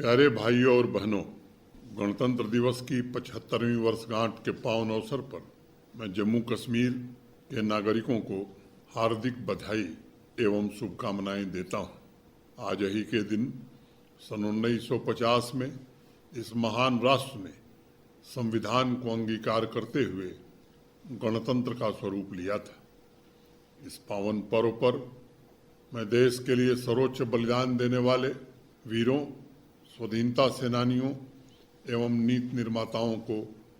प्यारे भाइयों और बहनों, गणतंत्र दिवस की 75वीं वर्षगांठ के पावन अवसर पर मैं जम्मू कश्मीर के नागरिकों को हार्दिक बधाई एवं शुभकामनाएं देता हूं। आज ही के दिन सन 1950 में इस महान राष्ट्र ने संविधान को अंगीकार करते हुए गणतंत्र का स्वरूप लिया था। इस पावन पर्व पर मैं देश के लिए सर्वोच्च बलिदान देने वाले वीरों, स्वाधीनता सेनानियों एवं नीति निर्माताओं को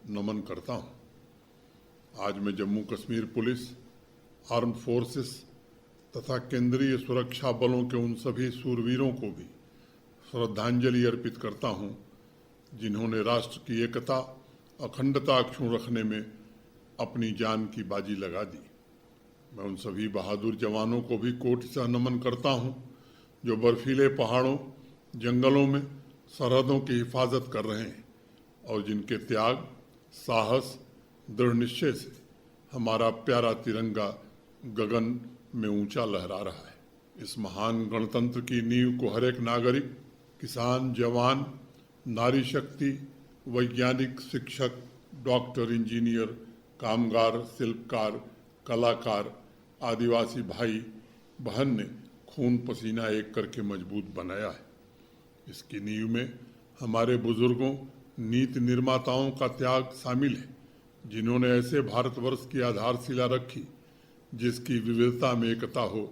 नमन करता हूं। आज मैं Jammu Kashmir police, armed forces तथा केंद्रीय सुरक्षा बलों के उन सभी सूरवीरों को भी श्रद्धांजलि अर्पित करता हूं, जिन्होंने राष्ट्र की एकता, अखंडता अक्षुण्ण रखने में अपनी जान की बाजी लगा दी। मैं उन सभी बहादुर जवानों को भी कोटि से नमन करता हूं, जो बर्फीले पहाड़ों, जंगलों में सरहदों की हिफाजत कर रहे हैं और जिनके त्याग, साहस, दृढ़ निश्चय से हमारा प्यारा तिरंगा गगन में ऊंचा लहरा रहा है। इस महान गणतंत्र की नींव को हर एक नागरिक, किसान, जवान, नारी शक्ति, वैज्ञानिक, शिक्षक, डॉक्टर, इंजीनियर, कामगार, शिल्पकार, कलाकार, आदिवासी भाई बहन ने खून पसीना एक करके मजबूत बनाया है। इसकी नींव में हमारे बुजुर्गों, नीति निर्माताओं का त्याग शामिल है, जिन्होंने ऐसे भारतवर्ष की आधारशिला रखी जिसकी विविधता में एकता हो,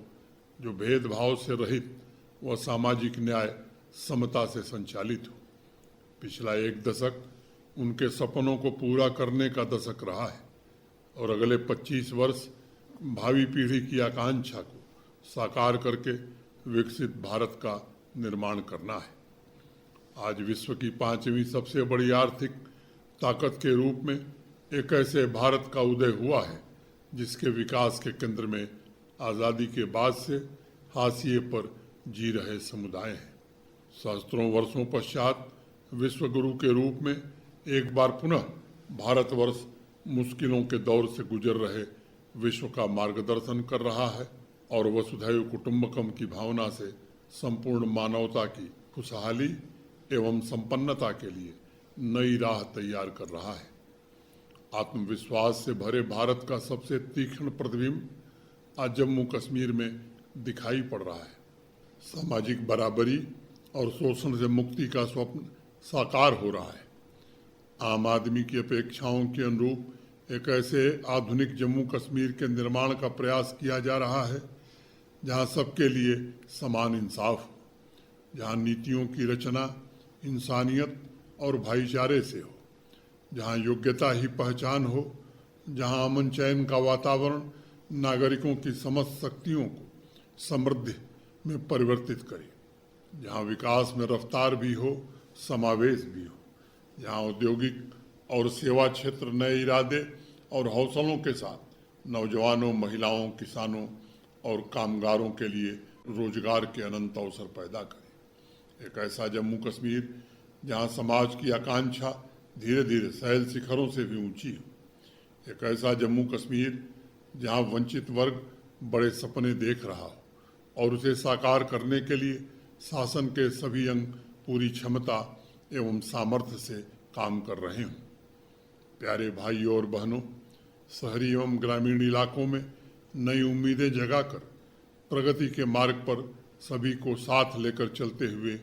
जो भेदभाव से रहित व सामाजिक न्याय, समता से संचालित हो। पिछला एक दशक उनके सपनों को पूरा करने का दशक रहा है और अगले 25 वर्ष भावी पीढ़ी की आकांक्षा को साकार करके विकसित भारत का निर्माण करना है। आज विश्व की 5वीं सबसे बड़ी आर्थिक ताकत के रूप में एक ऐसे भारत का उदय हुआ है जिसके विकास के केंद्र में आज़ादी के बाद से हाशिए पर जी रहे समुदाय हैं। सहस्त्रों वर्षों पश्चात विश्व गुरु के रूप में एक बार पुनः भारतवर्ष मुश्किलों के दौर से गुजर रहे विश्व का मार्गदर्शन कर रहा है और वसुधैव कुटुंबकम की भावना से संपूर्ण मानवता की खुशहाली एवं संपन्नता के लिए नई राह तैयार कर रहा है। आत्मविश्वास से भरे भारत का सबसे तीक्ष्ण प्रतिबिंब आज जम्मू कश्मीर में दिखाई पड़ रहा है। सामाजिक बराबरी और शोषण से मुक्ति का स्वप्न साकार हो रहा है। आम आदमी की अपेक्षाओं के अनुरूप एक ऐसे आधुनिक जम्मू कश्मीर के निर्माण का प्रयास किया जा रहा है जहां सबके लिए समान इंसाफ हो, जहां नीतियों की रचना इंसानियत और भाईचारे से हो, जहां योग्यता ही पहचान हो, जहां अमन चैन का वातावरण नागरिकों की समस्त शक्तियों को समृद्धि में परिवर्तित करे, जहां विकास में रफ्तार भी हो, समावेश भी हो, जहां औद्योगिक और सेवा क्षेत्र नए इरादे और हौसलों के साथ नौजवानों, महिलाओं, किसानों और कामगारों के लिए रोजगार के अनंत अवसर पैदा करें। एक ऐसा जम्मू कश्मीर जहां समाज की आकांक्षा धीरे धीरे शैल शिखरों से भी ऊंची हो। एक ऐसा जम्मू कश्मीर जहां वंचित वर्ग बड़े सपने देख रहा हो और उसे साकार करने के लिए शासन के सभी अंग पूरी क्षमता एवं सामर्थ्य से काम कर रहे हों। प्यारे भाइयों और बहनों, शहरी एवं ग्रामीण इलाकों में नई उम्मीदें जगाकर प्रगति के मार्ग पर सभी को साथ लेकर चलते हुए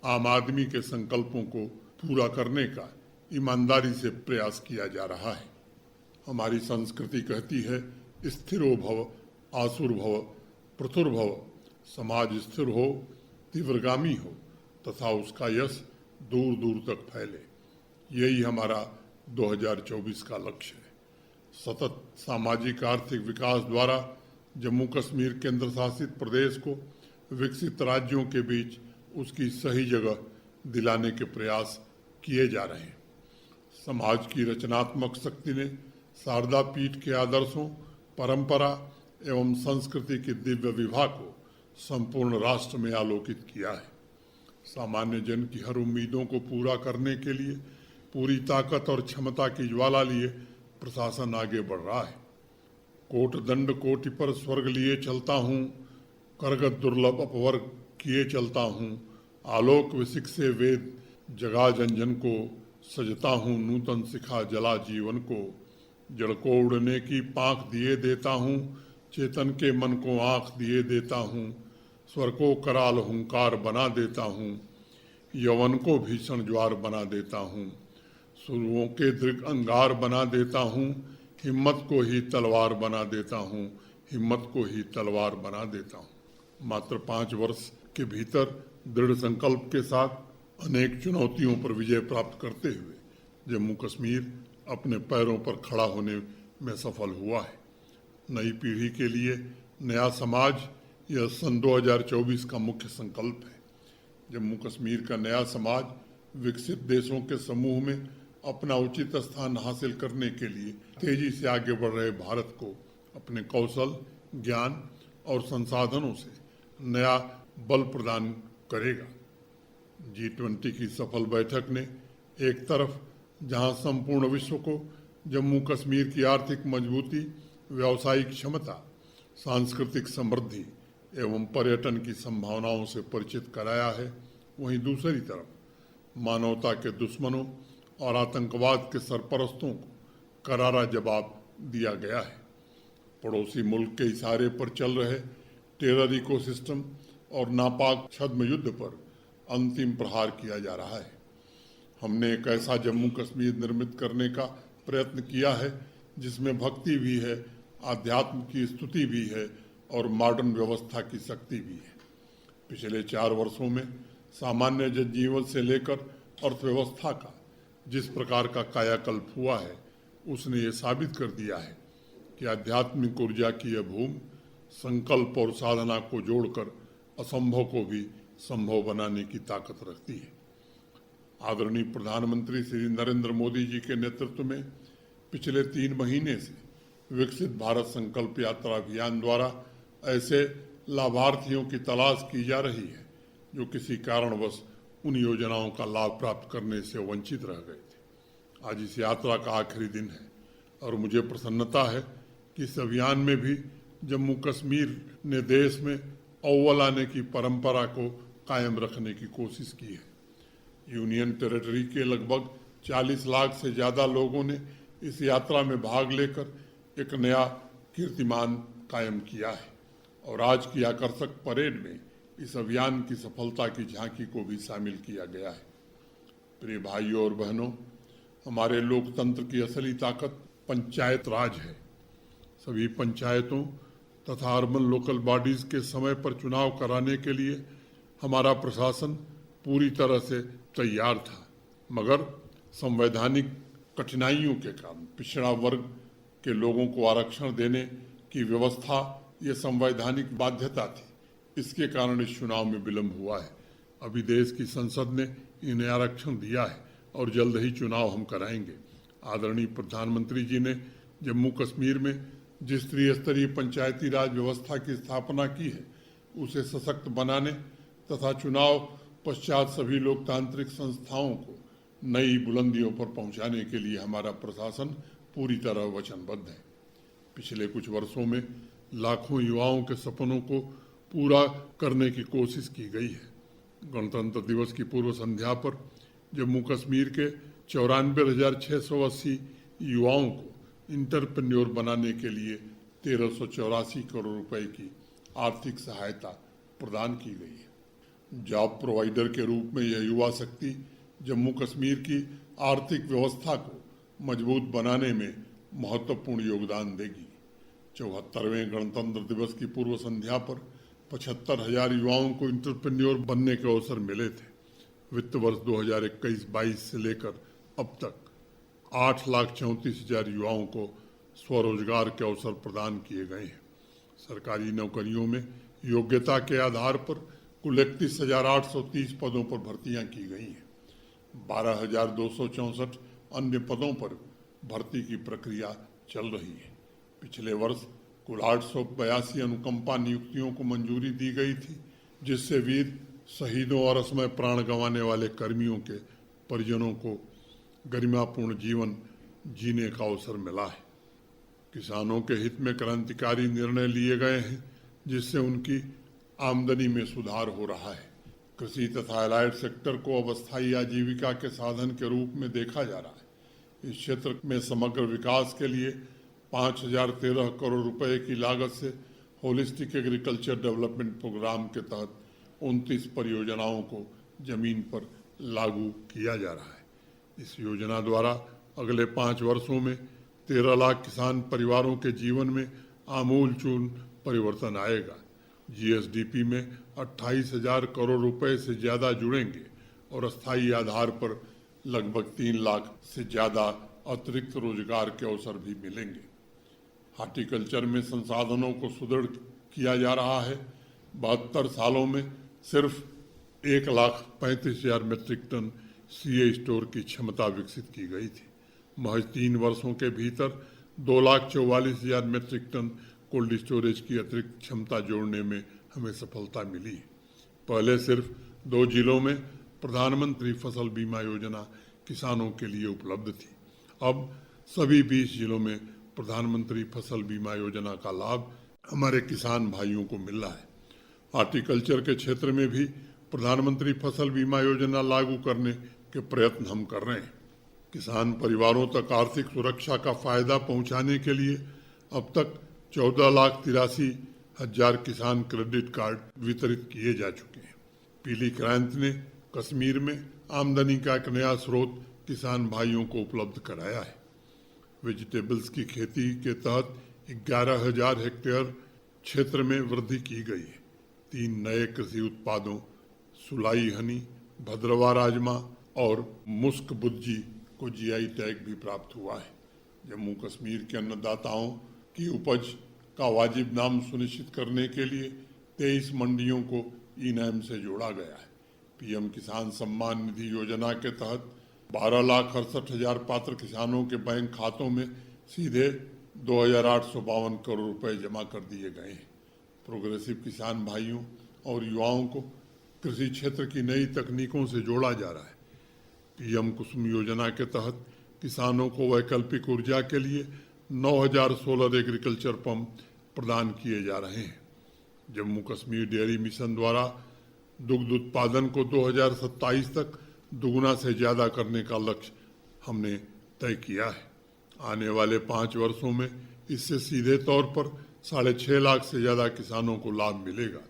आम आदमी के संकल्पों को पूरा करने का ईमानदारी से प्रयास किया जा रहा है। हमारी संस्कृति कहती है, स्थिरो भव, आसुर भव, प्रथुर भव। समाज स्थिर हो, तीव्रगामी हो तथा उसका यश दूर दूर तक फैले, यही हमारा 2024 का लक्ष्य है। सतत सामाजिक आर्थिक विकास द्वारा जम्मू कश्मीर केंद्र शासित प्रदेश को विकसित राज्यों के बीच उसकी सही जगह दिलाने के प्रयास किए जा रहे हैं। समाज की रचनात्मक शक्ति ने शारदा पीठ के आदर्शों, परंपरा एवं संस्कृति की दिव्य विभा को संपूर्ण राष्ट्र में आलोकित किया है। सामान्य जन की हर उम्मीदों को पूरा करने के लिए पूरी ताकत और क्षमता की ज्वाला लिए प्रशासन आगे बढ़ रहा है। कोट दंड कोटि पर स्वर्ग लिए चलता हूँ, करगत दुर्लभ अपवर्ग किए चलता हूँ, आलोक विसिक से वेद जगा जन जन को, सजता हूँ नूतन सिखा जला जीवन को। जड़ को उड़ने की पाँख दिए देता हूँ, चेतन के मन को आँख दिए देता हूँ। स्वर को कराल हुंकार बना देता हूँ, यवन को भीषण ज्वार बना देता हूँ। सुरुओं के दृग अंगार बना देता हूँ, हिम्मत को ही तलवार बना देता हूँ, हिम्मत को ही तलवार बना देता हूँ। मात्र 5 वर्ष के भीतर दृढ़ संकल्प के साथ अनेक चुनौतियों पर विजय प्राप्त करते हुए जम्मू कश्मीर अपने पैरों पर खड़ा होने में सफल हुआ है। नई पीढ़ी के लिए नया समाज यह सन 2024 का मुख्य संकल्प है। जम्मू कश्मीर का नया समाज विकसित देशों के समूह में अपना उचित स्थान हासिल करने के लिए तेजी से आगे बढ़ रहे भारत को अपने कौशल, ज्ञान और संसाधनों से नया बल प्रदान करेगा। G20 की सफल बैठक ने एक तरफ जहां संपूर्ण विश्व को जम्मू कश्मीर की आर्थिक मजबूती, व्यावसायिक क्षमता, सांस्कृतिक समृद्धि एवं पर्यटन की संभावनाओं से परिचित कराया है, वहीं दूसरी तरफ मानवता के दुश्मनों और आतंकवाद के सरपरस्तों को करारा जवाब दिया गया है। पड़ोसी मुल्क के इशारे पर चल रहे टेरर इकोसिस्टम और नापाक छद्म युद्ध पर अंतिम प्रहार किया जा रहा है। हमने एक ऐसा जम्मू कश्मीर निर्मित करने का प्रयत्न किया है जिसमें भक्ति भी है, आध्यात्म की स्तुति भी है और मॉडर्न व्यवस्था की शक्ति भी है। पिछले 4 वर्षों में सामान्य जनजीवन से लेकर अर्थव्यवस्था का जिस प्रकार का कायाकल्प हुआ है, उसने ये साबित कर दिया है कि आध्यात्मिक ऊर्जा की यह भूमि संकल्प और साधना को जोड़कर असंभव को भी संभव बनाने की ताकत रखती है। आदरणीय प्रधानमंत्री श्री नरेंद्र मोदी जी के नेतृत्व में पिछले 3 महीने से विकसित भारत संकल्प यात्रा अभियान द्वारा ऐसे लाभार्थियों की तलाश की जा रही है जो किसी कारणवश उन योजनाओं का लाभ प्राप्त करने से वंचित रह गए थे। आज इस यात्रा का आखिरी दिन है और मुझे प्रसन्नता है कि इस अभियान में भी जम्मू कश्मीर ने देश में अव्वल आने की परंपरा को कायम रखने की कोशिश की है। यूनियन टेरिटरी के लगभग 40 लाख से ज़्यादा लोगों ने इस यात्रा में भाग लेकर एक नया कीर्तिमान कायम किया है और आज की आकर्षक परेड में इस अभियान की सफलता की झांकी को भी शामिल किया गया है। प्रिय भाइयों और बहनों, हमारे लोकतंत्र की असली ताकत पंचायत राज है। सभी पंचायतों तथा अर्बन लोकल बॉडीज के समय पर चुनाव कराने के लिए हमारा प्रशासन पूरी तरह से तैयार था, मगर संवैधानिक कठिनाइयों के कारण पिछड़ा वर्ग के लोगों को आरक्षण देने की व्यवस्था ये संवैधानिक बाध्यता थी। इसके कारण इस चुनाव में विलंब हुआ है। अभी देश की संसद ने इन्हें आरक्षण दिया है और जल्द ही चुनाव हम कराएंगे। आदरणीय प्रधानमंत्री जी ने जम्मू कश्मीर में जिस त्रिस्तरीय पंचायती राज व्यवस्था की स्थापना की है, उसे सशक्त बनाने तथा चुनाव पश्चात सभी लोकतांत्रिक संस्थाओं को नई बुलंदियों पर पहुंचाने के लिए हमारा प्रशासन पूरी तरह वचनबद्ध है। पिछले कुछ वर्षों में लाखों युवाओं के सपनों को पूरा करने की कोशिश की गई है। गणतंत्र दिवस की पूर्व संध्या पर जम्मू कश्मीर के 94,680 युवाओं को इंटरप्रेन्योर बनाने के लिए 1384 करोड़ रुपए की आर्थिक सहायता प्रदान की गई है। जॉब प्रोवाइडर के रूप में यह युवा शक्ति जम्मू कश्मीर की आर्थिक व्यवस्था को मजबूत बनाने में महत्वपूर्ण योगदान देगी। 74वें गणतंत्र दिवस की पूर्व संध्या पर 75,000 युवाओं को इंटरप्रेन्योर बनने के अवसर मिले थे। वित्त वर्ष 2021-22 से लेकर अब तक 8,34,000 युवाओं को स्वरोजगार के अवसर प्रदान किए गए हैं। सरकारी नौकरियों में योग्यता के आधार पर कुल 31,830 पदों पर भर्तियां की गई हैं। 12,264 अन्य पदों पर भर्ती की प्रक्रिया चल रही है। पिछले वर्ष कुल 882 अनुकंपा नियुक्तियों को मंजूरी दी गई थी, जिससे वीर शहीदों और असमय प्राण गंवाने वाले कर्मियों के परिजनों को गरिमापूर्ण जीवन जीने का अवसर मिला है। किसानों के हित में क्रांतिकारी निर्णय लिए गए हैं, जिससे उनकी आमदनी में सुधार हो रहा है। कृषि तथा एलाइड सेक्टर को अब स्थायी आजीविका के साधन के रूप में देखा जा रहा है। इस क्षेत्र में समग्र विकास के लिए 5013 करोड़ रुपए की लागत से होलिस्टिक एग्रीकल्चर डेवलपमेंट प्रोग्राम के तहत 29 परियोजनाओं को जमीन पर लागू किया जा रहा है। इस योजना द्वारा अगले 5 वर्षों में 13 लाख किसान परिवारों के जीवन में आमूलचूल परिवर्तन आएगा। जीएसडीपी में 28,000 करोड़ रुपए से ज्यादा जुड़ेंगे और स्थायी आधार पर लगभग 3 लाख से ज्यादा अतिरिक्त रोजगार के अवसर भी मिलेंगे। हॉर्टिकल्चर में संसाधनों को सुदृढ़ किया जा रहा है। 72 सालों में सिर्फ 1,35,000 मीट्रिक टन सीए स्टोर की क्षमता विकसित की गई थी। महज 3 वर्षों के भीतर 2,44,000 मीट्रिक टन कोल्ड स्टोरेज की अतिरिक्त क्षमता जोड़ने में हमें सफलता मिली है। पहले सिर्फ 2 जिलों में प्रधानमंत्री फसल बीमा योजना किसानों के लिए उपलब्ध थी। अब सभी 20 जिलों में प्रधानमंत्री फसल बीमा योजना का लाभ हमारे किसान भाइयों को मिल रहा है। हॉर्टिकल्चर के क्षेत्र में भी प्रधानमंत्री फसल बीमा योजना लागू करने के प्रयत्न हम कर रहे हैं। किसान परिवारों तक आर्थिक सुरक्षा का फायदा पहुंचाने के लिए अब तक 14,83,000 किसान क्रेडिट कार्ड वितरित किए जा चुके हैं। पीली क्रांति ने कश्मीर में आमदनी का एक नया स्रोत किसान भाइयों को उपलब्ध कराया है। वेजिटेबल्स की खेती के तहत 11,000 हेक्टेयर क्षेत्र में वृद्धि की गई है। 3 नए कृषि उत्पादों सुलाई हनी, भद्रवा राजमा और मुस्क बुज्जी को जीआई टैग भी प्राप्त हुआ है। जम्मू कश्मीर के अन्नदाताओं की उपज का वाजिब दाम सुनिश्चित करने के लिए 23 मंडियों को ई-नैम से जोड़ा गया है। पीएम किसान सम्मान निधि योजना के तहत 12,68,000 पात्र किसानों के बैंक खातों में सीधे 2,852 करोड़ रुपए जमा कर दिए गए हैं। प्रोग्रेसिव किसान भाइयों और युवाओं को कृषि क्षेत्र की नई तकनीकों से जोड़ा जा रहा है। पीएम कुसुम योजना के तहत किसानों को वैकल्पिक ऊर्जा के लिए 9,000 सोलर एग्रीकल्चर पंप प्रदान किए जा रहे हैं। जम्मू कश्मीर डेयरी मिशन द्वारा दुग्ध उत्पादन को 2027 तक दुगुना से ज्यादा करने का लक्ष्य हमने तय किया है। आने वाले 5 वर्षों में इससे सीधे तौर पर 6.5 लाख से ज्यादा किसानों को लाभ मिलेगा।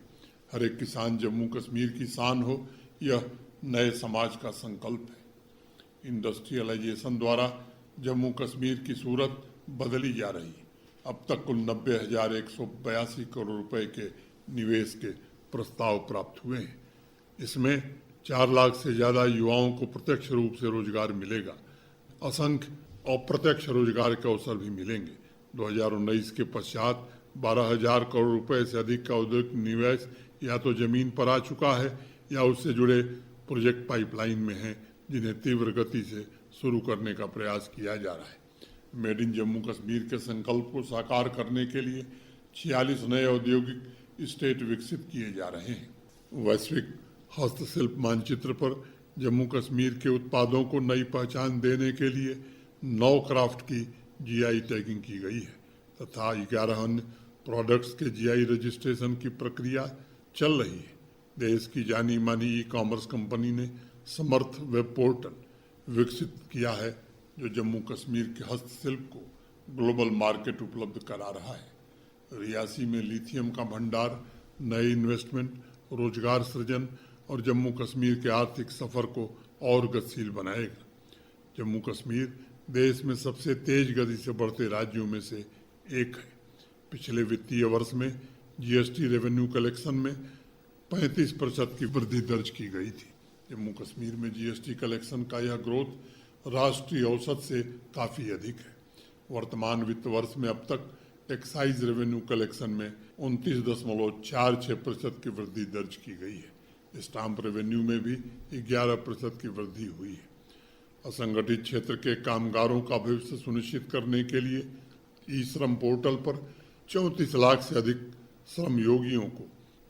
हर एक किसान जम्मू कश्मीर की शान हो, यह नए समाज का संकल्प है। इंडस्ट्रियलाइजेशन द्वारा जम्मू कश्मीर की सूरत बदली जा रही है। अब तक कुल 90,182 करोड़ रुपए के निवेश के प्रस्ताव प्राप्त हुए हैं। इसमें 4 लाख से ज्यादा युवाओं को प्रत्यक्ष रूप से रोजगार मिलेगा। असंख्य अप्रत्यक्ष रोजगार के अवसर भी मिलेंगे। 2019 के पश्चात 12,000 करोड़ रुपए से अधिक का औद्योगिक निवेश या तो जमीन पर आ चुका है या उससे जुड़े प्रोजेक्ट पाइपलाइन में हैं, जिन्हें तीव्र गति से शुरू करने का प्रयास किया जा रहा है। मेड इन जम्मू कश्मीर के संकल्प को साकार करने के लिए 46 नए औद्योगिक स्टेट विकसित किए जा रहे हैं। वैश्विक हस्तशिल्प मानचित्र पर जम्मू कश्मीर के उत्पादों को नई पहचान देने के लिए 9 क्राफ्ट की जीआई टैगिंग की गई है तथा 11 अन्य प्रोडक्ट्स के जीआई रजिस्ट्रेशन की प्रक्रिया चल रही है। देश की जानी मानी ई-कॉमर्स कंपनी ने समर्थ वेब पोर्टल विकसित किया है, जो जम्मू कश्मीर के हस्तशिल्प को ग्लोबल मार्केट उपलब्ध करा रहा है। रियासी में लिथियम का भंडार नए इन्वेस्टमेंट, रोजगार सृजन और जम्मू कश्मीर के आर्थिक सफर को और गतिशील बनाएगा। जम्मू कश्मीर देश में सबसे तेज गति से बढ़ते राज्यों में से एक है। पिछले वित्तीय वर्ष में जीएसटी रेवेन्यू कलेक्शन में 35% की वृद्धि दर्ज की गई थी। जम्मू कश्मीर में जीएसटी कलेक्शन का यह ग्रोथ राष्ट्रीय औसत से काफी अधिक है। वर्तमान वित्त वर्ष में अब तक एक्साइज रेवेन्यू कलेक्शन में 29.46% की वृद्धि दर्ज की गई है। स्टाम्प रेवेन्यू में भी 11% की वृद्धि हुई है। असंगठित क्षेत्र के कामगारों का भविष्य सुनिश्चित करने के लिए ई श्रम पोर्टल पर 34 लाख से अधिक श्रम योगियों को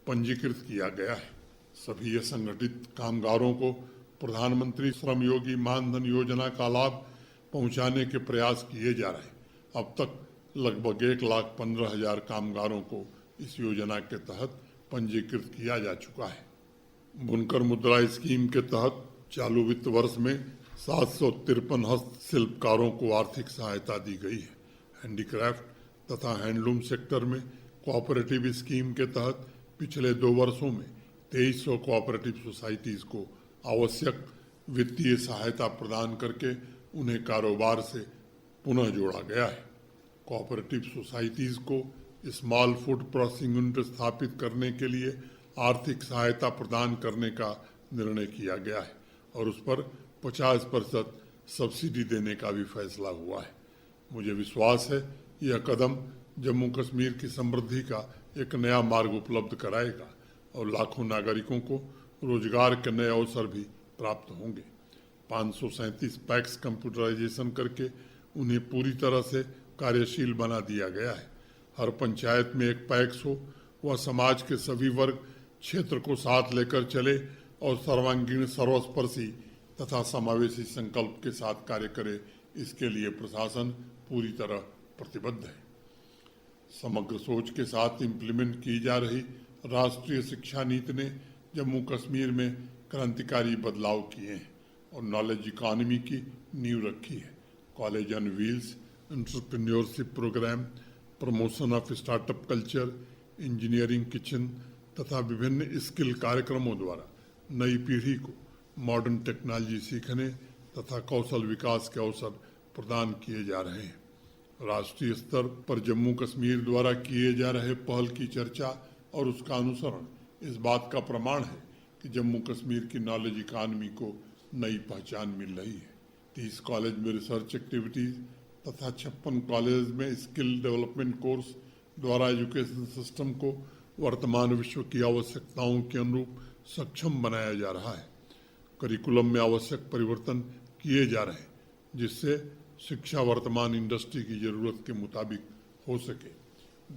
पंजीकृत किया गया है। सभी असंगठित कामगारों को प्रधानमंत्री श्रम योगी मानधन योजना का लाभ पहुंचाने के प्रयास किए जा रहे हैं। अब तक लगभग 1,15,000 कामगारों को इस योजना के तहत पंजीकृत किया जा चुका है। बुनकर मुद्रा स्कीम के तहत चालू वित्त वर्ष में 753 हस्तशिल्पकारों को आर्थिक सहायता दी गई है। हैंडीक्राफ्ट तथा हैंडलूम सेक्टर में कोऑपरेटिव स्कीम के तहत पिछले 2 वर्षों में 2300 कोऑपरेटिव सोसाइटीज को आवश्यक वित्तीय सहायता प्रदान करके उन्हें कारोबार से पुनः जोड़ा गया है। कोऑपरेटिव सोसाइटीज को स्मॉल फूड प्रोसेसिंग यूनिट स्थापित करने के लिए आर्थिक सहायता प्रदान करने का निर्णय किया गया है और उस पर 50% सब्सिडी देने का भी फैसला हुआ है। मुझे विश्वास है यह कदम जम्मू कश्मीर की समृद्धि का एक नया मार्ग उपलब्ध कराएगा और लाखों नागरिकों को रोजगार के नए अवसर भी प्राप्त होंगे। 537 पैक्स कंप्यूटराइजेशन करके उन्हें पूरी तरह से कार्यशील बना दिया गया है। हर पंचायत में एक पैक्स हो, वह समाज के सभी वर्ग क्षेत्र को साथ लेकर चले और सर्वांगीण सर्वस्पर्शी तथा समावेशी संकल्प के साथ कार्य करे, इसके लिए प्रशासन पूरी तरह प्रतिबद्ध है। समग्र सोच के साथ इम्प्लीमेंट की जा रही राष्ट्रीय शिक्षा नीति ने जम्मू कश्मीर में क्रांतिकारी बदलाव किए हैं और नॉलेज इकोनॉमी की नींव रखी है। College on wheels, entrepreneurship programme, promotion of startup culture, engineering kitchen तथा विभिन्न स्किल कार्यक्रमों द्वारा नई पीढ़ी को मॉडर्न टेक्नोलॉजी सीखने तथा कौशल विकास के अवसर प्रदान किए जा रहे हैं। राष्ट्रीय स्तर पर जम्मू कश्मीर द्वारा किए जा रहे पहल की चर्चा और उसका अनुसरण इस बात का प्रमाण है कि जम्मू कश्मीर की नॉलेज इकानमी को नई पहचान मिल रही है। 30 कॉलेज में रिसर्च एक्टिविटीज तथा 56 कॉलेज में स्किल डेवलपमेंट कोर्स द्वारा एजुकेशन सिस्टम को वर्तमान विश्व की आवश्यकताओं के अनुरूप सक्षम बनाया जा रहा है। करिकुलम में आवश्यक परिवर्तन किए जा रहे हैं जिससे शिक्षा वर्तमान इंडस्ट्री की जरूरत के मुताबिक हो सके।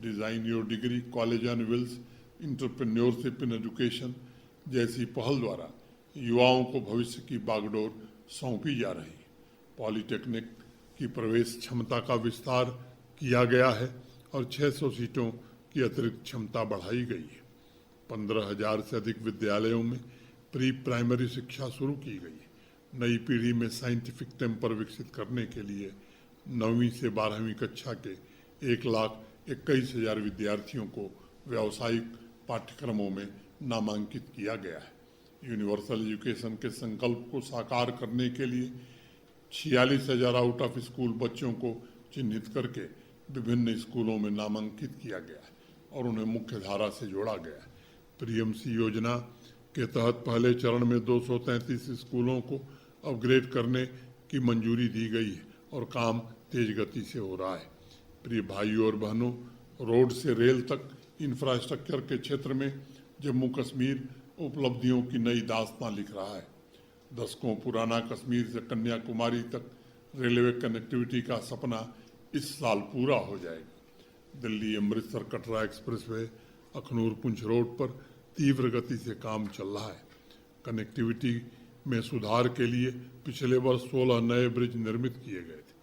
Design your degree, college on wheels, entrepreneurship in education जैसी पहल द्वारा युवाओं को भविष्य की बागडोर सौंपी जा रही है। पॉलिटेक्निक की प्रवेश क्षमता का विस्तार किया गया है और 600 सीटों की अतिरिक्त क्षमता बढ़ाई गई है। 15,000 से अधिक विद्यालयों में प्री प्राइमरी शिक्षा शुरू की गई है। नई पीढ़ी में साइंटिफिक टेम्पर विकसित करने के लिए 9वीं से 12वीं कक्षा के 1,21,000 विद्यार्थियों को व्यावसायिक पाठ्यक्रमों में नामांकित किया गया है। यूनिवर्सल एजुकेशन के संकल्प को साकार करने के लिए 46,000 आउट ऑफ स्कूल बच्चों को चिन्हित करके विभिन्न स्कूलों में नामांकित किया गया है और उन्हें मुख्य धारा से जोड़ा गया है। पीएमसी योजना के तहत पहले चरण में 233 स्कूलों को अपग्रेड करने की मंजूरी दी गई है और काम तेज गति से हो रहा है। प्रिय भाइयों और बहनों, रोड से रेल तक इंफ्रास्ट्रक्चर के क्षेत्र में जम्मू कश्मीर उपलब्धियों की नई दास्तां लिख रहा है। दशकों पुराना कश्मीर से कन्याकुमारी तक रेलवे कनेक्टिविटी का सपना इस साल पूरा हो जाएगा। दिल्ली अमृतसर कटरा एक्सप्रेसवे अखनूर पुंछ रोड पर तीव्र गति से काम चल रहा है। कनेक्टिविटी में सुधार के लिए पिछले वर्ष 16 नए ब्रिज निर्मित किए गए थे।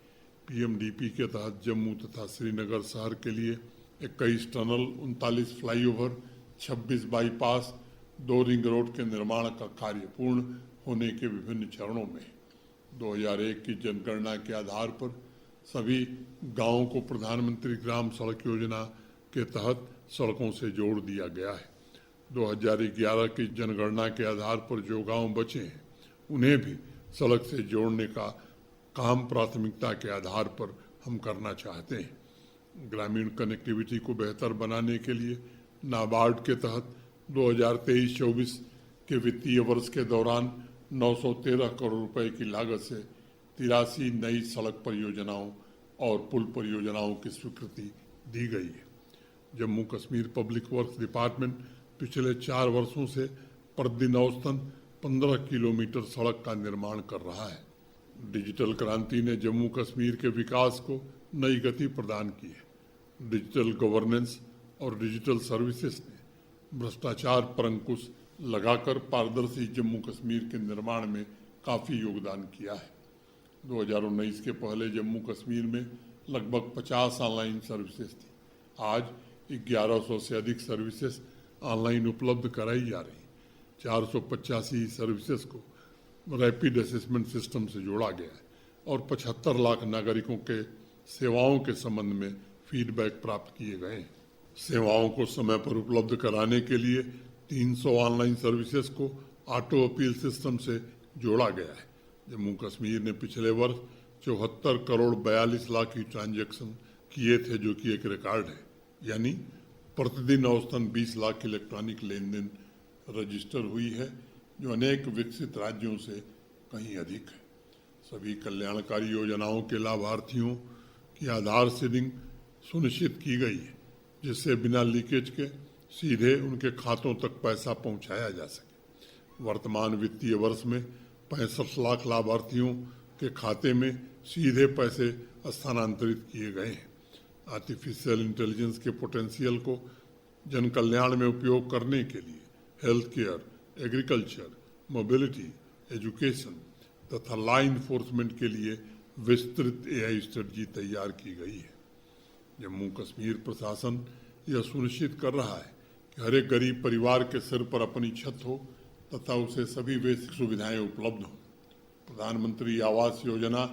पीएमडीपी के तहत जम्मू तथा श्रीनगर शहर के लिए 21 tunnel, 39 flyover, 26 bypass, 2 ring road के निर्माण का कार्य पूर्ण होने के विभिन्न चरणों में। 2001 की जनगणना के आधार पर सभी गांवों को प्रधानमंत्री ग्राम सड़क योजना के तहत सड़कों से जोड़ दिया गया है। 2011 की जनगणना के आधार पर जो गांव बचे हैं उन्हें भी सड़क से जोड़ने का काम प्राथमिकता के आधार पर हम करना चाहते हैं। ग्रामीण कनेक्टिविटी को बेहतर बनाने के लिए नाबार्ड के तहत 2023-24 के वित्तीय वर्ष के दौरान 913 करोड़ रुपए की लागत से 83 नई सड़क परियोजनाओं और पुल परियोजनाओं की स्वीकृति दी गई है। Jammu Kashmir public works department पिछले 4 वर्षों से प्रतिदिन औसतन 15 किलोमीटर सड़क का निर्माण कर रहा है। डिजिटल क्रांति ने जम्मू कश्मीर के विकास को नई गति प्रदान की है। डिजिटल गवर्नेंस और डिजिटल सर्विसेज ने भ्रष्टाचार पर अंकुश लगाकर पारदर्शी जम्मू कश्मीर के निर्माण में काफ़ी योगदान किया है। 2019 के पहले जम्मू कश्मीर में लगभग 50 ऑनलाइन सर्विसेज थी। आज 1100 से अधिक सर्विसेज ऑनलाइन उपलब्ध कराई जा रही। 485 सर्विसेज को रैपिड असेसमेंट सिस्टम से जोड़ा गया है और 75 लाख नागरिकों के सेवाओं के संबंध में फीडबैक प्राप्त किए गए हैं। सेवाओं को समय पर उपलब्ध कराने के लिए 300 ऑनलाइन सर्विसेज को ऑटो अपील सिस्टम से जोड़ा गया है। जम्मू कश्मीर ने पिछले वर्ष 74 करोड़ 42 लाख की ट्रांजैक्शन किए थे, जो कि एक रिकॉर्ड है। यानी प्रतिदिन औसतन 20 लाख इलेक्ट्रॉनिक लेन देन रजिस्टर हुई है, जो अनेक विकसित राज्यों से कहीं अधिक है। सभी कल्याणकारी योजनाओं के लाभार्थियों की आधार सीडिंग सुनिश्चित की गई है, जिससे बिना लीकेज के सीधे उनके खातों तक पैसा पहुंचाया जा सके। वर्तमान वित्तीय वर्ष में 65 लाख लाभार्थियों के खाते में सीधे पैसे स्थानांतरित किए गए हैं। आर्टिफिशियल इंटेलिजेंस के पोटेंशियल को जन कल्याण में उपयोग करने के लिए health care, agriculture, mobility, education तथा लॉ इन्फोर्समेंट के लिए विस्तृत AI स्ट्रेटजी तैयार की गई है। जम्मू कश्मीर प्रशासन यह सुनिश्चित कर रहा है कि हर एक गरीब परिवार के सिर पर अपनी छत हो तथा उसे सभी बेसिक सुविधाएं उपलब्ध हों। प्रधानमंत्री आवास योजना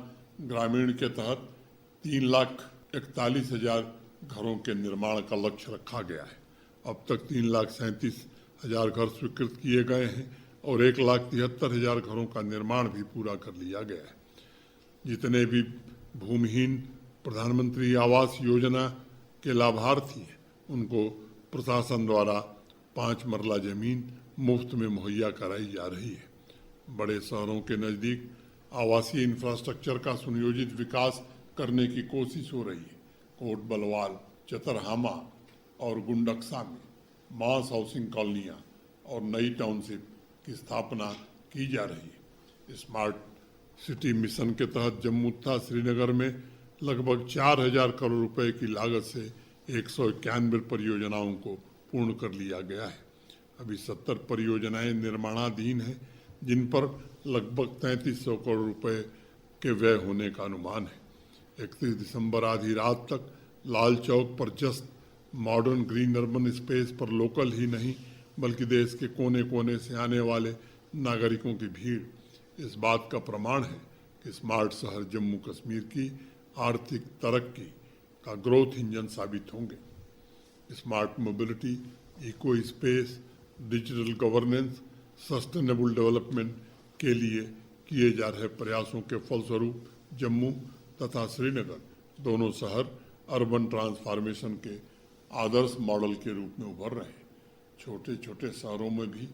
ग्रामीण के तहत 3,41,000 घरों के निर्माण का लक्ष्य रखा गया है। अब तक 3,37,000 घर स्वीकृत किए गए हैं और 1,73,000 घरों का निर्माण भी पूरा कर लिया गया है। जितने भी भूमिहीन प्रधानमंत्री आवास योजना के लाभार्थी हैं, उनको प्रशासन द्वारा 5 मरला जमीन मुफ्त में मुहैया कराई जा रही है। बड़े शहरों के नज़दीक आवासीय इंफ्रास्ट्रक्चर का सुनियोजित विकास करने की कोशिश हो रही है। कोट बलवाल, चतरहामा और गुंडक्सा में मास हाउसिंग कॉलोनियाँ और नई टाउनशिप की स्थापना की जा रही है। स्मार्ट सिटी मिशन के तहत जम्मू तथा श्रीनगर में लगभग 4,000 करोड़ रुपए की लागत से 191 परियोजनाओं को पूर्ण कर लिया गया है। अभी 70 परियोजनाएं निर्माणाधीन हैं, जिन पर लगभग 3,300 करोड़ रुपए के व्यय होने का अनुमान है। 31 दिसंबर आधी रात तक लाल चौक पर just modern green urban space पर लोकल ही नहीं बल्कि देश के कोने कोने से आने वाले नागरिकों की भीड़ इस बात का प्रमाण है कि स्मार्ट शहर जम्मू कश्मीर की आर्थिक तरक्की का ग्रोथ इंजन साबित होंगे। Smart mobility, echo space, digital governance, sustainable development के लिए किए जा रहे प्रयासों के फलस्वरूप जम्मू तथा श्रीनगर दोनों शहर अर्बन ट्रांसफॉर्मेशन के आदर्श मॉडल के रूप में उभर रहे हैं। छोटे छोटे शहरों में भी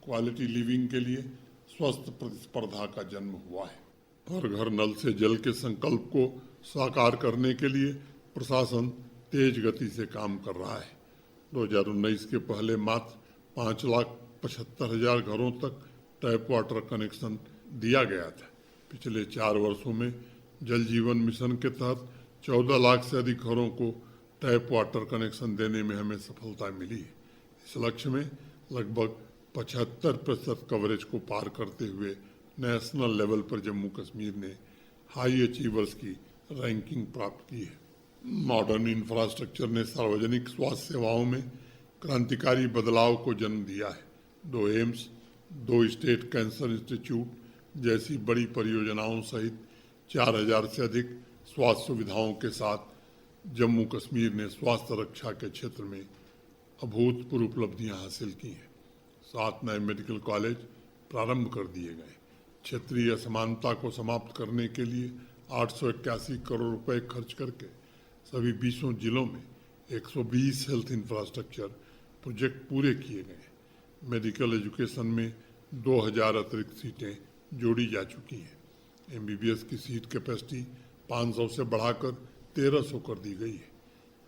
क्वालिटी लिविंग के लिए स्वस्थ प्रतिस्पर्धा का जन्म हुआ है। हर घर नल से जल के संकल्प को साकार करने के लिए प्रशासन तेज गति से काम कर रहा है। 2019 के पहले मात्र 5,75,000 घरों तक टैप वाटर कनेक्शन दिया गया था। पिछले 4 वर्षों में जल जीवन मिशन के तहत 14 लाख से अधिक घरों को टैप वाटर कनेक्शन देने में हमें सफलता मिली है। इस लक्ष्य में लगभग 75% कवरेज को पार करते हुए नेशनल लेवल पर जम्मू कश्मीर ने हाई अचीवर्स की रैंकिंग प्राप्त की है। मॉडर्न इंफ्रास्ट्रक्चर ने सार्वजनिक स्वास्थ्य सेवाओं में क्रांतिकारी बदलाव को जन्म दिया है। 2 एम्स, 2 स्टेट कैंसर इंस्टीट्यूट जैसी बड़ी परियोजनाओं सहित 4,000 से अधिक स्वास्थ्य सुविधाओं के साथ जम्मू कश्मीर ने स्वास्थ्य रक्षा के क्षेत्र में अभूतपूर्व उपलब्धियां हासिल की हैं। 7 नए मेडिकल कॉलेज प्रारंभ कर दिए गए। क्षेत्रीय असमानता को समाप्त करने के लिए 881 करोड़ रुपए खर्च करके सभी 20 जिलों में 120 हेल्थ इंफ्रास्ट्रक्चर प्रोजेक्ट पूरे किए गए। मेडिकल एजुकेशन में 2,000 अतिरिक्त सीटें जोड़ी जा चुकी हैं। MBBS की सीट कैपेसिटी 500 से बढ़ाकर 1,300 कर दी गई है।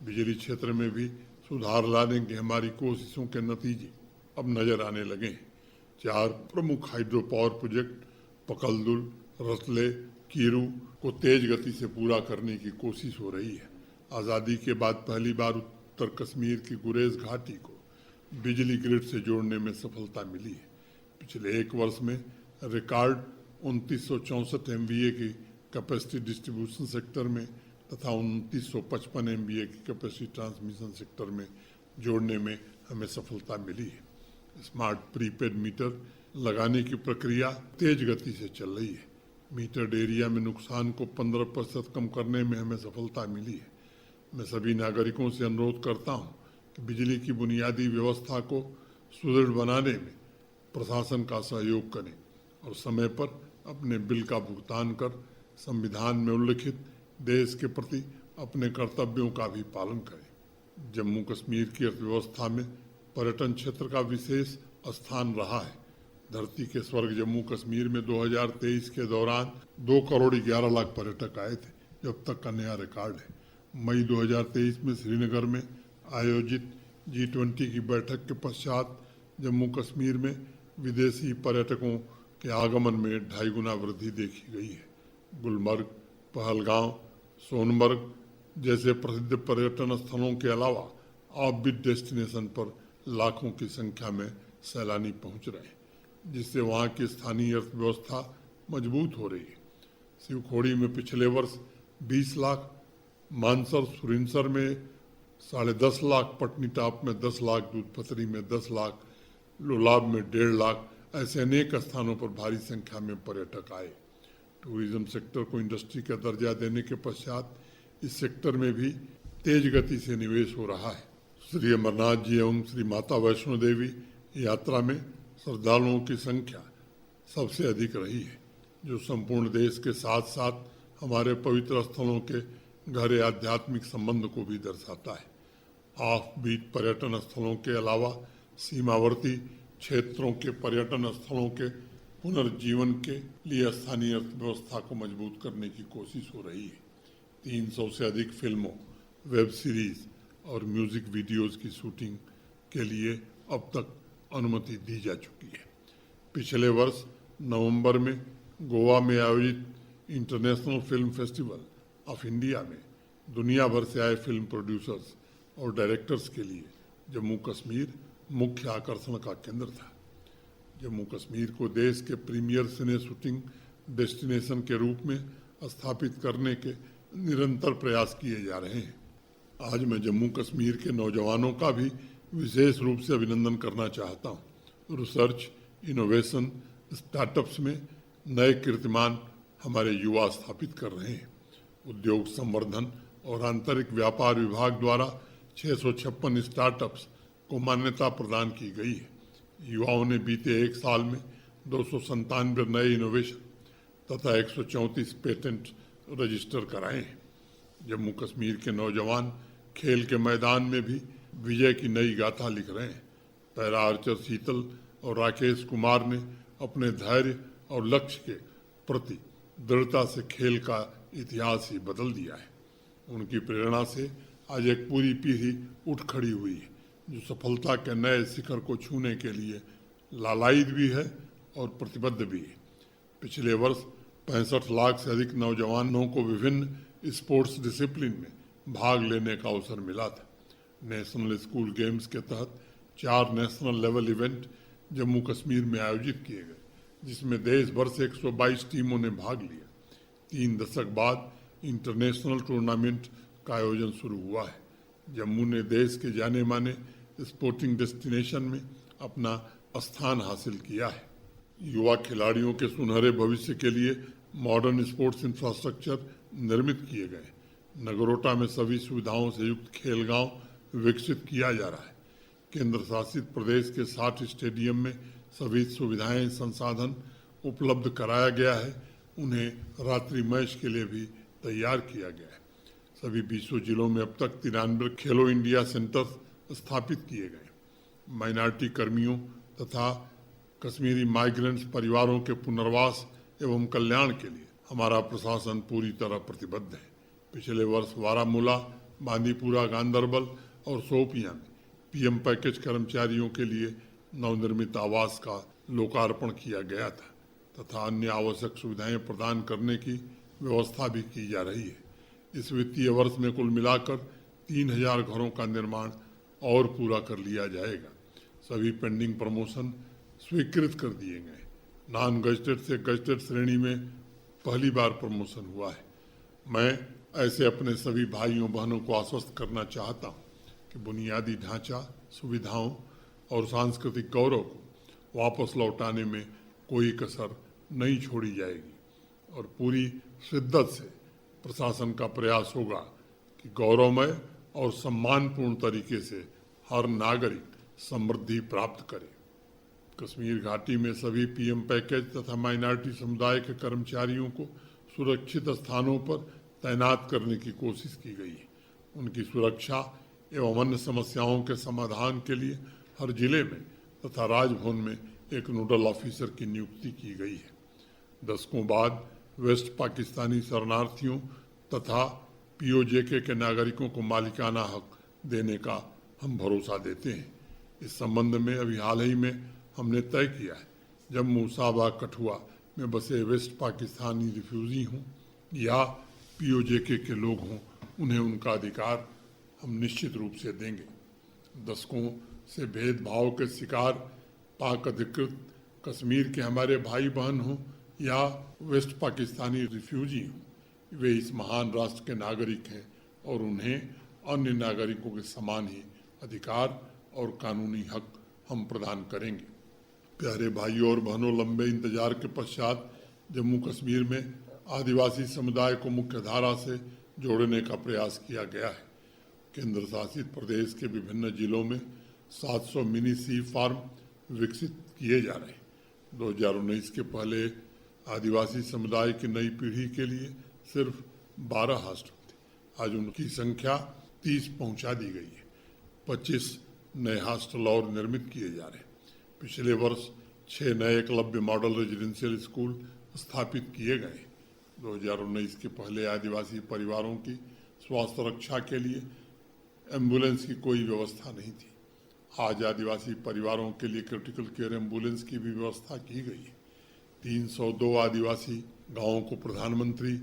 बिजली क्षेत्र में भी सुधार लाने की हमारी कोशिशों के नतीजे अब नजर आने लगे हैं। 4 प्रमुख hydro power project Pakaldul, रसले, Kiru को तेज गति से पूरा करने की कोशिश हो रही है। आज़ादी के बाद पहली बार उत्तर कश्मीर की गुरेज घाटी को बिजली ग्रिड से जोड़ने में सफलता मिली है। पिछले 1 वर्ष में रिकॉर्ड 2964 MVA की कैपेसिटी डिस्ट्रीब्यूशन सेक्टर में तथा 2955 MVA की कैपेसिटी ट्रांसमिशन सेक्टर में जोड़ने में हमें सफलता मिली है। स्मार्ट प्रीपेड मीटर लगाने की प्रक्रिया तेज गति से चल रही है। मीटर्ड एरिया में नुकसान को 15% कम करने में हमें सफलता मिली है। मैं सभी नागरिकों से अनुरोध करता हूं कि बिजली की बुनियादी व्यवस्था को सुदृढ़ बनाने में प्रशासन का सहयोग करें और समय पर अपने बिल का भुगतान कर संविधान में उल्लिखित देश के प्रति अपने कर्तव्यों का भी पालन करें। जम्मू कश्मीर की अर्थव्यवस्था में पर्यटन क्षेत्र का विशेष स्थान रहा है। धरती के स्वर्ग जम्मू कश्मीर में 2023 के दौरान 2 करोड़ 11 लाख पर्यटक आए थे, जो अब तक का नया रिकॉर्ड है। मई 2023 में श्रीनगर में आयोजित G20 की बैठक के पश्चात जम्मू कश्मीर में विदेशी पर्यटकों के आगमन में 2.5 गुना वृद्धि देखी गई है। गुलमर्ग, पहलगांव, सोनमर्ग जैसे प्रसिद्ध पर्यटन स्थलों के अलावा ऑफबीट डेस्टिनेशन पर लाखों की संख्या में सैलानी पहुंच रहे हैं, जिससे वहां की स्थानीय अर्थव्यवस्था मजबूत हो रही है। शिवखोड़ी में पिछले वर्ष 20 लाख, मानसर सुरिनसर में 10.5 लाख, पटनीटॉप में 10 लाख, दूधपथरी में 10 लाख, लोलाब में 1.5 लाख, ऐसे अनेक स्थानों पर भारी संख्या में पर्यटक आए। टूरिज्म सेक्टर को इंडस्ट्री का दर्जा देने के पश्चात इस सेक्टर में भी तेज गति से निवेश हो रहा है। श्री अमरनाथ जी एवं श्री माता वैष्णो देवी यात्रा में श्रद्धालुओं की संख्या सबसे अधिक रही है, जो संपूर्ण देश के साथ साथ हमारे पवित्र स्थलों के गहरे आध्यात्मिक संबंध को भी दर्शाता है। ऑफ बीट पर्यटन स्थलों के अलावा सीमावर्ती क्षेत्रों के पर्यटन स्थलों के पुनर्जीवन के लिए स्थानीय अर्थव्यवस्था को मजबूत करने की कोशिश हो रही है। 300 से अधिक फिल्मों, वेब सीरीज और म्यूजिक वीडियोस की शूटिंग के लिए अब तक अनुमति दी जा चुकी है। पिछले वर्ष नवंबर में गोवा में आयोजित international film festival of India में दुनिया भर से आए फिल्म प्रोड्यूसर्स और डायरेक्टर्स के लिए जम्मू कश्मीर मुख्य आकर्षण का केंद्र था। जम्मू कश्मीर को देश के प्रीमियर सिने शूटिंग डेस्टिनेशन के रूप में स्थापित करने के निरंतर प्रयास किए जा रहे हैं। आज मैं जम्मू कश्मीर के नौजवानों का भी विशेष रूप से अभिनंदन करना चाहता हूँ। रिसर्च, इनोवेशन, स्टार्टअप्स में नए कीर्तिमान हमारे युवा स्थापित कर रहे हैं। उद्योग संवर्धन और आंतरिक व्यापार विभाग द्वारा 656 स्टार्टअप्स को मान्यता प्रदान की गई है। युवाओं ने बीते 1 साल में 297 नए इनोवेशन तथा 134 पेटेंट रजिस्टर कराए हैं। जम्मू कश्मीर के नौजवान खेल के मैदान में भी विजय की नई गाथा लिख रहे हैं। पैरा आर्चर शीतल और राकेश कुमार ने अपने धैर्य और लक्ष्य के प्रति दृढ़ता से खेल का इतिहास ही बदल दिया है। उनकी प्रेरणा से आज एक पूरी पीढ़ी उठ खड़ी हुई है, जो सफलता के नए शिखर को छूने के लिए लालायित भी है और प्रतिबद्ध भी है। पिछले वर्ष 65 लाख से अधिक नौजवानों को विभिन्न स्पोर्ट्स डिसिप्लिन में भाग लेने का अवसर मिला था। नेशनल स्कूल गेम्स के तहत 4 national level event Jammu Kashmir में आयोजित किए गए, जिसमें देश भर से 122 टीमों ने भाग लिया। 3 दशक बाद इंटरनेशनल टूर्नामेंट का आयोजन शुरू हुआ है। जम्मू ने देश के जाने माने स्पोर्टिंग डेस्टिनेशन में अपना स्थान हासिल किया है। युवा खिलाड़ियों के सुनहरे भविष्य के लिए मॉडर्न स्पोर्ट्स इंफ्रास्ट्रक्चर निर्मित किए गए। नगरोटा में सभी सुविधाओं से युक्त खेल गांव विकसित किया जा रहा है। केंद्र शासित प्रदेश के 60 स्टेडियम में सभी सुविधाएं संसाधन उपलब्ध कराया गया है। उन्हें रात्रि मैच के लिए भी तैयार किया गया है। सभी 20 जिलों में अब तक 93 खेलो इंडिया सेंटर स्थापित किए गए। माइनॉरिटी कर्मियों तथा कश्मीरी माइग्रेंट्स परिवारों के पुनर्वास एवं कल्याण के लिए हमारा प्रशासन पूरी तरह प्रतिबद्ध है। पिछले वर्ष बारामूला, बांदीपुरा, गांदरबल और शोपियां में पीएम पैकेज कर्मचारियों के लिए नवनिर्मित आवास का लोकार्पण किया गया था तथा अन्य आवश्यक सुविधाएं प्रदान करने की व्यवस्था भी की जा रही है। इस वित्तीय वर्ष में कुल मिलाकर 3000 घरों का निर्माण और पूरा कर लिया जाएगा। सभी पेंडिंग प्रमोशन स्वीकृत कर दिए गए। नॉन गजटेड से गजटेड श्रेणी में पहली बार प्रमोशन हुआ है। मैं ऐसे अपने सभी भाइयों बहनों को आश्वस्त करना चाहता हूं कि बुनियादी ढांचा, सुविधाओं, और सांस्कृतिक गौरव को वापस लौटाने में कोई कसर नहीं छोड़ी जाएगी और पूरी शिद्दत से प्रशासन का प्रयास होगा कि गौरवमय और सम्मानपूर्ण तरीके से हर नागरिक समृद्धि प्राप्त करे। कश्मीर घाटी में सभी पीएम पैकेज तथा माइनॉरिटी समुदाय के कर्मचारियों को सुरक्षित स्थानों पर तैनात करने की कोशिश की गई है। उनकी सुरक्षा एवं अन्य समस्याओं के समाधान के लिए हर जिले में तथा राजभवन में एक नोडल ऑफिसर की नियुक्ति की गई है। दशकों बाद वेस्ट पाकिस्तानी शरणार्थियों तथा पीओजेके के नागरिकों को मालिकाना हक देने का हम भरोसा देते हैं। इस संबंध में अभी हाल ही में हमने तय किया है, जम्मू साबा कठुआ में बसे वेस्ट पाकिस्तानी रिफ्यूजी हों या पीओजेके के लोग हों, उन्हें उनका अधिकार हम निश्चित रूप से देंगे। दशकों से भेदभाव के शिकार पाक अधिकृत कश्मीर के हमारे भाई बहन हों या वेस्ट पाकिस्तानी रिफ्यूजी हों, वे इस महान राष्ट्र के नागरिक हैं और उन्हें अन्य नागरिकों के समान ही अधिकार और कानूनी हक हम प्रदान करेंगे। प्यारे भाइयों और बहनों, लंबे इंतजार के पश्चात जम्मू कश्मीर में आदिवासी समुदाय को मुख्य धारा से जोड़ने का प्रयास किया गया है। केंद्र शासित प्रदेश के विभिन्न जिलों में 700 मिनी सी फार्म विकसित किए जा रहे हैं। 2019 के पहले आदिवासी समुदाय की नई पीढ़ी के लिए सिर्फ 12 हॉस्टल थे। आज उनकी संख्या 30 पहुंचा दी गई है। 25 नए हॉस्टल और निर्मित किए जा रहे हैं। पिछले वर्ष 6 नए एकलव्य मॉडल रेजिडेंशियल स्कूल स्थापित किए गए। 2019 के पहले आदिवासी परिवारों की स्वास्थ्य रक्षा के लिए एम्बुलेंस की कोई व्यवस्था नहीं थी। आज आदिवासी परिवारों के लिए क्रिटिकल केयर एम्बुलेंस की भी व्यवस्था की गई है। 302 आदिवासी गांवों को प्रधानमंत्री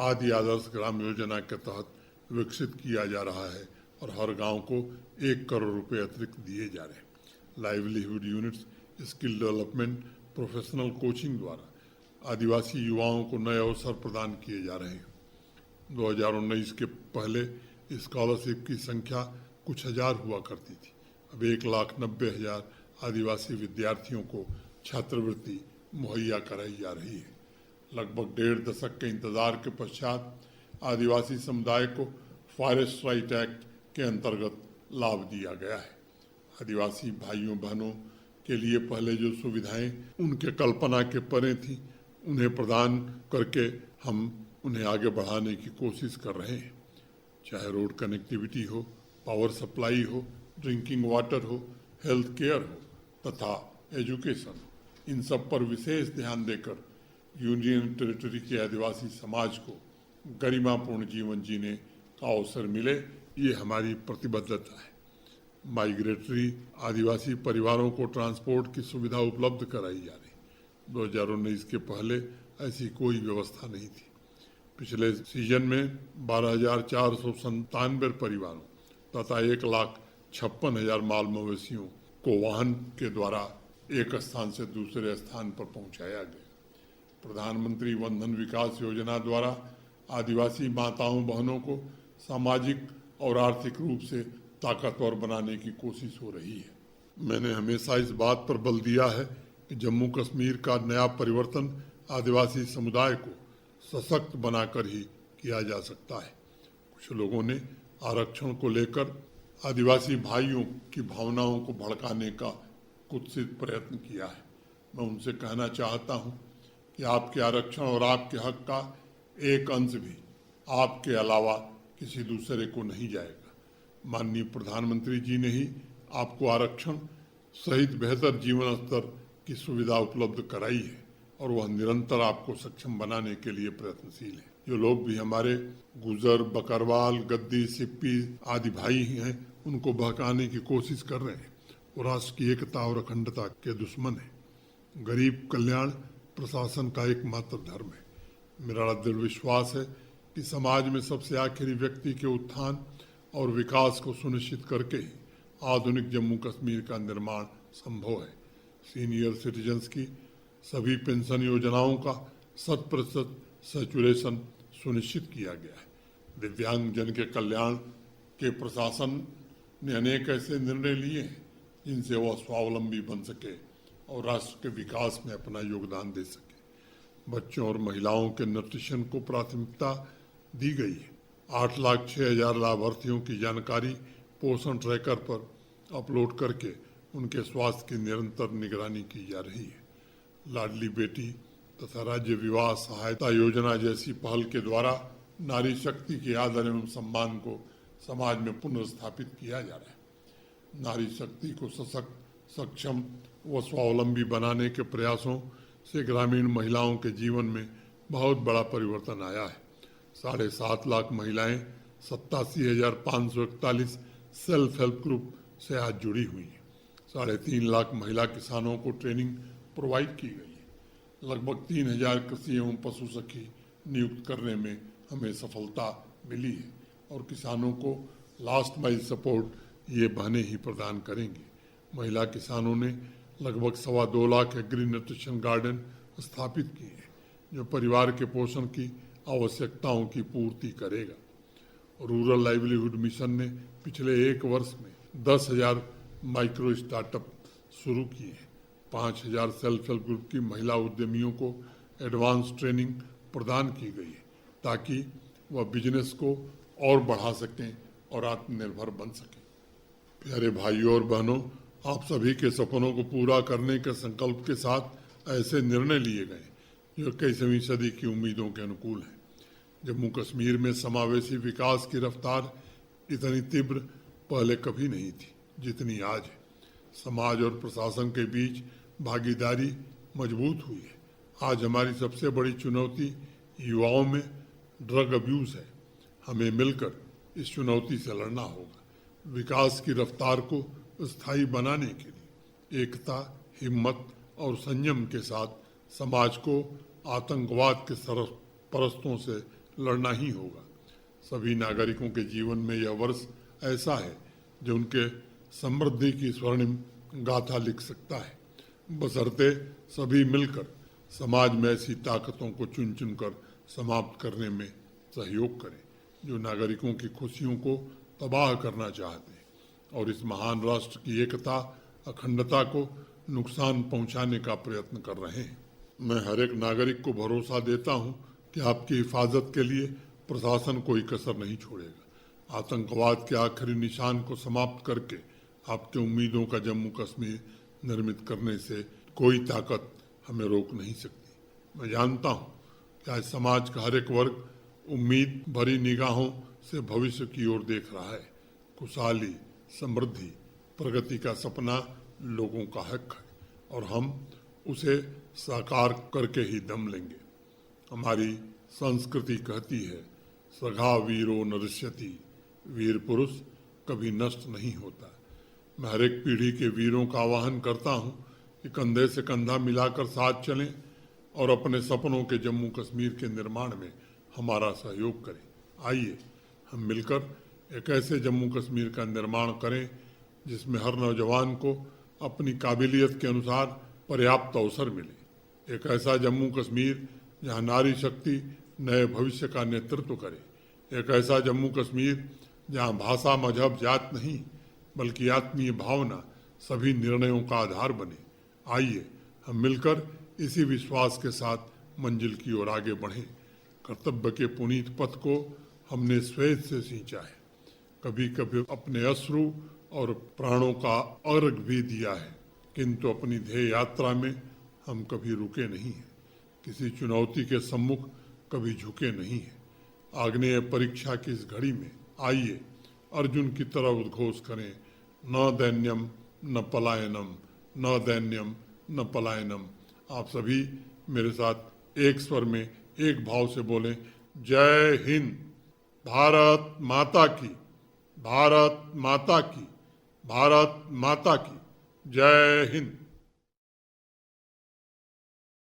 आदि आदर्श ग्राम योजना के तहत विकसित किया जा रहा है और हर गांव को 1 करोड़ रुपए अतिरिक्त दिए जा रहे हैं। Livelihood units, skill development, professional coaching द्वारा आदिवासी युवाओं को नए अवसर प्रदान किए जा रहे हैं। 2019 के पहले स्कॉलरशिप की संख्या कुछ हजार हुआ करती थी। अब 1,90,000 आदिवासी विद्यार्थियों को छात्रवृत्ति मुहैया कराई जा रही है। लगभग 1.5 दशक के इंतजार के पश्चात आदिवासी समुदाय को फॉरेस्ट राइट एक्ट के अंतर्गत लाभ दिया गया है। आदिवासी भाइयों बहनों के लिए पहले जो सुविधाएं उनके कल्पना के परे थी, उन्हें प्रदान करके हम उन्हें आगे बढ़ाने की कोशिश कर रहे हैं। चाहे रोड कनेक्टिविटी हो, पावर सप्लाई हो, ड्रिंकिंग वाटर हो, हेल्थ केयर हो तथा एजुकेशन, इन सब पर विशेष ध्यान देकर यूनियन टेरिटरी के आदिवासी समाज को गरिमापूर्ण जीवन जीने का अवसर मिले, ये हमारी प्रतिबद्धता है। माइग्रेटरी आदिवासी परिवारों को ट्रांसपोर्ट की सुविधा उपलब्ध कराई जा रही। 2019 के पहले ऐसी कोई व्यवस्था नहीं थी। पिछले सीजन में 12,497 परिवारों तथा 1,56,000 माल मवेशियों को वाहन के द्वारा एक स्थान से दूसरे स्थान पर पहुंचाया गया। प्रधानमंत्री वंधन विकास योजना द्वारा आदिवासी माताओं बहनों को सामाजिक और आर्थिक रूप से ताकतवर बनाने की कोशिश हो रही है। मैंने हमेशा इस बात पर बल दिया है कि जम्मू कश्मीर का नया परिवर्तन आदिवासी समुदाय को सशक्त बनाकर ही किया जा सकता है। कुछ लोगों ने आरक्षण को लेकर आदिवासी भाइयों की भावनाओं को भड़काने का कुत्सित प्रयत्न किया है। मैं उनसे कहना चाहता हूं कि आपके आरक्षण और आपके हक का एक अंश भी आपके अलावा किसी दूसरे को नहीं जाएगा। माननीय प्रधानमंत्री जी ने ही आपको आरक्षण सहित बेहतर जीवन स्तर की सुविधा उपलब्ध कराई है और वह निरंतर आपको सक्षम बनाने के लिए प्रयत्नशील है। जो लोग भी हमारे गुजर, बकरवाल, गद्दी, सिप्पी आदि भाई हैं, उनको बहकाने की कोशिश कर रहे हैं, वो राष्ट्र की एकता और अखंडता के दुश्मन है। गरीब कल्याण प्रशासन का एकमात्र धर्म है। मेरा दृढ़ विश्वास है कि समाज में सबसे आखिरी व्यक्ति के उत्थान और विकास को सुनिश्चित करके ही आधुनिक जम्मू कश्मीर का निर्माण संभव है। सीनियर सिटीजन्स की सभी पेंशन योजनाओं का 100% सैचुरेशन सुनिश्चित किया गया है। दिव्यांग जन के कल्याण के प्रशासन ने अनेक ऐसे निर्णय लिए हैं जिनसे वह स्वावलंबी बन सके और राष्ट्र के विकास में अपना योगदान दे सके। बच्चों और महिलाओं के न्यूट्रिशन को प्राथमिकता दी गई है। 8,06,000 लाभार्थियों की जानकारी पोषण ट्रैकर पर अपलोड करके उनके स्वास्थ्य की निरंतर निगरानी की जा रही है। लाडली बेटी तथा राज्य विवाह सहायता योजना जैसी पहल के द्वारा नारी शक्ति के आदर एवं सम्मान को समाज में पुनर्स्थापित किया जा रहा है। नारी शक्ति को सशक्त, सक्षम व स्वावलंबी बनाने के प्रयासों से ग्रामीण महिलाओं के जीवन में बहुत बड़ा परिवर्तन आया है। 7.5 लाख महिलाएं 87,541 सेल्फ हेल्प ग्रुप से आज जुड़ी हुई हैं। 3.5 लाख महिला किसानों को ट्रेनिंग प्रोवाइड की गई है। लगभग 3,000 कृषि एवं पशु सखी नियुक्त करने में हमें सफलता मिली है और किसानों को लास्ट माइल सपोर्ट ये बहनें ही प्रदान करेंगी। महिला किसानों ने लगभग 2.25 लाख एग्री न्यूट्रिशन गार्डन स्थापित किए हैं, जो परिवार के पोषण की आवश्यकताओं की पूर्ति करेगा। रूरल लाइवलीहुड मिशन ने पिछले 1 वर्ष में 10,000 माइक्रो स्टार्टअप शुरू किए हैं। 5,000 सेल्फ हेल्प ग्रुप की महिला उद्यमियों को एडवांस ट्रेनिंग प्रदान की गई है ताकि वह बिजनेस को और बढ़ा सकें और आत्मनिर्भर बन सकें। प्यारे भाइयों और बहनों, आप सभी के सपनों को पूरा करने के संकल्प के साथ ऐसे निर्णय लिए गए जो 21वीं सदी की उम्मीदों के अनुकूल हैं। जम्मू कश्मीर में समावेशी विकास की रफ्तार इतनी तीव्र पहले कभी नहीं थी जितनी आज है। समाज और प्रशासन के बीच भागीदारी मजबूत हुई है। आज हमारी सबसे बड़ी चुनौती युवाओं में ड्रग अब्यूज है। हमें मिलकर इस चुनौती से लड़ना होगा। विकास की रफ्तार को स्थायी बनाने के लिए एकता, हिम्मत और संयम के साथ समाज को आतंकवाद के सरपरस्तों से लड़ना ही होगा। सभी नागरिकों के जीवन में यह वर्ष ऐसा है जो उनके समृद्धि की स्वर्णिम गाथा लिख सकता है, बशर्ते सभी मिलकर समाज में ऐसी ताकतों को चुन चुनकर समाप्त करने में सहयोग करें जो नागरिकों की खुशियों को तबाह करना चाहते हैं और इस महान राष्ट्र की एकता, अखंडता को नुकसान पहुंचाने का प्रयत्न कर रहे हैं। मैं हर एक नागरिक को भरोसा देता हूं कि आपकी हिफाजत के लिए प्रशासन कोई कसर नहीं छोड़ेगा। आतंकवाद के आखिरी निशान को समाप्त करके आपकी उम्मीदों का जम्मू कश्मीर निर्मित करने से कोई ताकत हमें रोक नहीं सकती। मैं जानता हूं कि आज समाज का हर एक वर्ग उम्मीद भरी निगाहों से भविष्य की ओर देख रहा है। खुशहाली, समृद्धि, प्रगति का सपना लोगों का हक है और हम उसे साकार करके ही दम लेंगे। हमारी संस्कृति कहती है, सघा वीरो नरिष्यति, वीर पुरुष कभी नष्ट नहीं होता। मैं हर एक पीढ़ी के वीरों का आह्वान करता हूं कि कंधे से कंधा मिलाकर साथ चलें और अपने सपनों के जम्मू कश्मीर के निर्माण में हमारा सहयोग करें। आइए हम मिलकर एक ऐसे जम्मू कश्मीर का निर्माण करें जिसमें हर नौजवान को अपनी काबिलियत के अनुसार पर्याप्त अवसर मिले। एक ऐसा जम्मू कश्मीर जहां नारी शक्ति नए भविष्य का नेतृत्व करे। एक ऐसा जम्मू कश्मीर जहां भाषा, मजहब, जात नहीं बल्कि आत्मीय भावना सभी निर्णयों का आधार बने। आइए हम मिलकर इसी विश्वास के साथ मंजिल की ओर आगे बढ़ें। कर्तव्य के पुनीत पथ को हमने श्वेत से सींचा है, कभी कभी अपने अश्रु और प्राणों का अर्घ भी दिया है, किंतु अपनी ध्येय यात्रा में हम कभी रुके नहीं हैं। किसी चुनौती के सम्मुख कभी झुके नहीं हैं। आग्नेय परीक्षा की इस घड़ी में आइए अर्जुन की तरह उद्घोष करें, न दैन्यम न पलायनम, न दैन्यम न पलायनम। आप सभी मेरे साथ एक स्वर में एक भाव से बोलें, जय हिंद, भारत माता की, भारत माता की, भारत माता की, जय हिंद।